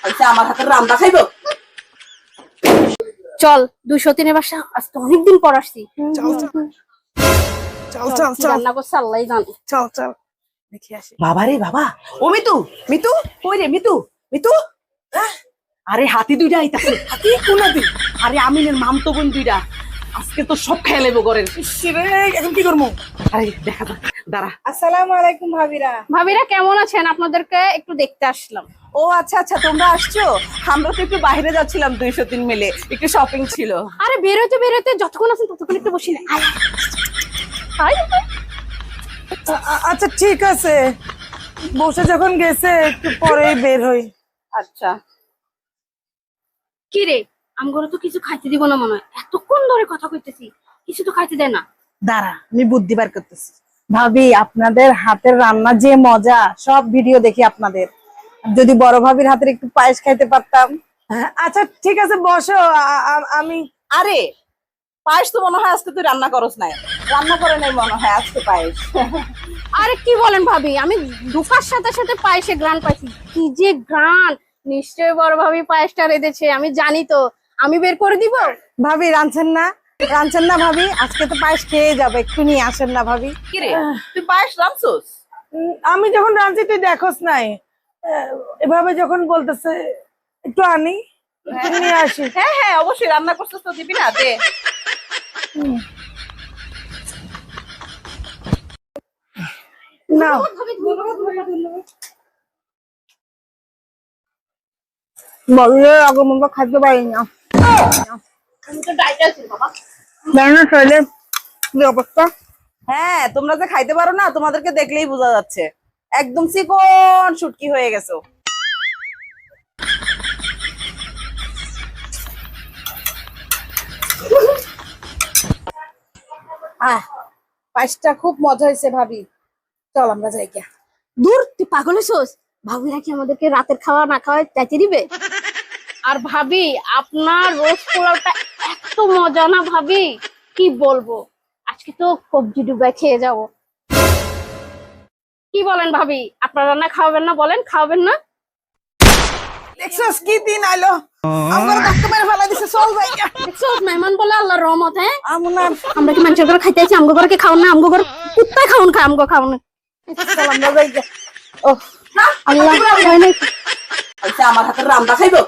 আচ্ছা আমার হাতের রান্না খাইবো। চল 203 বাসা আজ তো অনেকদিন পর আসছি। চল চল চল চল কি চল রান্না করছে আল্লাহই জানে। চল চল দেখি আসি। বাবা রে বাবা, ও মিতু মিতু কই রে মিতু মিতু, আরে হাতি দুইটা আইতাছে। হাতি কোন হাতি? আরে আমিনের মামতো বোন দুইটা, আজকে তো সব খেয়ে লেবো ঘরের। রে এখন কি করবো? আরে দেখা যাক, দাঁড়া। আসসালামু আলাইকুম ভাবিরা। ভাবিরা কেমন আছেন? আপনাদেরকে একটু দেখতে আসলাম। ও আচ্ছা আচ্ছা, তোমরা আসছো। আমরা তো একটু বাইরে যাচ্ছিলাম 203 মিলে, একটু শপিং ছিল। আরে বেরোতে বেরোতে যতক্ষণ আছেন ততক্ষণ একটু বসি না। আয়, আয়, আয়। আচ্ছা ঠিক আছে, বসে যখন গেছে একটু পরেই বের হই। আচ্ছা কি রে, আমগরে তো কিছু খাইতে দিব না মনে হয়, এতক্ষণ ধরে কথা কইতেছি কিছু তো খাইতে দেয় না। দাঁড়া আমি বুদ্ধি বার করতেছি। ভাবি আপনাদের হাতের রান্না যে মজা, সব ভিডিও দেখি আপনাদের। যদি বড় ভাবির হাতের একটু পায়েস খাইতে পারতাম। আচ্ছা ঠিক আছে বসো, আমি আরে পায়েস তো মনে হয় আজকে তুই রান্না করস নাই, রান্না করে নাই মনে হয় আজকে পায়েস। আরে কি বলেন ভাবি, আমি ঢুকার সাথে সাথে পায়েসে গ্রান পাইছি। কি যে গ্রান, নিশ্চয়ই বড় ভাবি পায়েসটা রেঁধেছে, আমি জানি তো। আমি বের করে দিব। ভাবি রাঁধছেন না? রাঁধছেন না ভাবি? আজকে তো পায়েস খেয়ে যাবে, একটু নিয়ে আসেন না ভাবি। কি রে তুই পায়েস রাঁধছস? আমি যখন রাঁধছি তুই দেখোস নাই, এভাবে যখন বলতেছে একটু আনি, একটু নিয়ে আসি। হ্যাঁ হ্যাঁ অবশ্যই, রান্না করছস তো দিবি না, দে। না বলে আগমন খাইতে পারি না। আমি তো ডাইটে আছি বাবা। জানো শৈলে কি অবস্থা? হ্যাঁ তোমরা যে খাইতে পারো না, তোমাদেরকে দেখলেই বোঝা যাচ্ছে, একদম চিকন শুটকি হয়ে গেছো। পায়েসটা খুব মজা হয়েছে ভাবি, চল আমরা যাই গিয়া। দূর, তুই পাগল হইছস? ভাবিরা কি আমাদেরকে রাতের খাওয়া না খাওয়ায় চাইতে দিবে? আর ভাবি আপনার রোজ পোলাওটা এত মজা না ভাবি, কি বলবো। আজকে তো কবজি ডুবাই খেয়ে যাব। কি বলেন ভাবি, আপনার রান্না খাওয়াবেন না? বলেন খাওয়াবেন না? দেখছস কি দিন আইলো, আমার ধাক্কা মেরে ফেলা দিছে। চল যাই গিয়া। দেখছস মেহমান বলে আল্লাহর রহমত। হ্যাঁ আমুনার আমরা কি মানুষের ঘরে খাইতে আছি? আমগো ঘরে কি খাওন না? আমগো ঘরে কুত্তায় খাওন খায়, আমগো খাওন। চল আমরা যাই গিয়া। আল্লাহ ভয় নাই। আচ্ছা আমার হাতের রান্না খাইবো।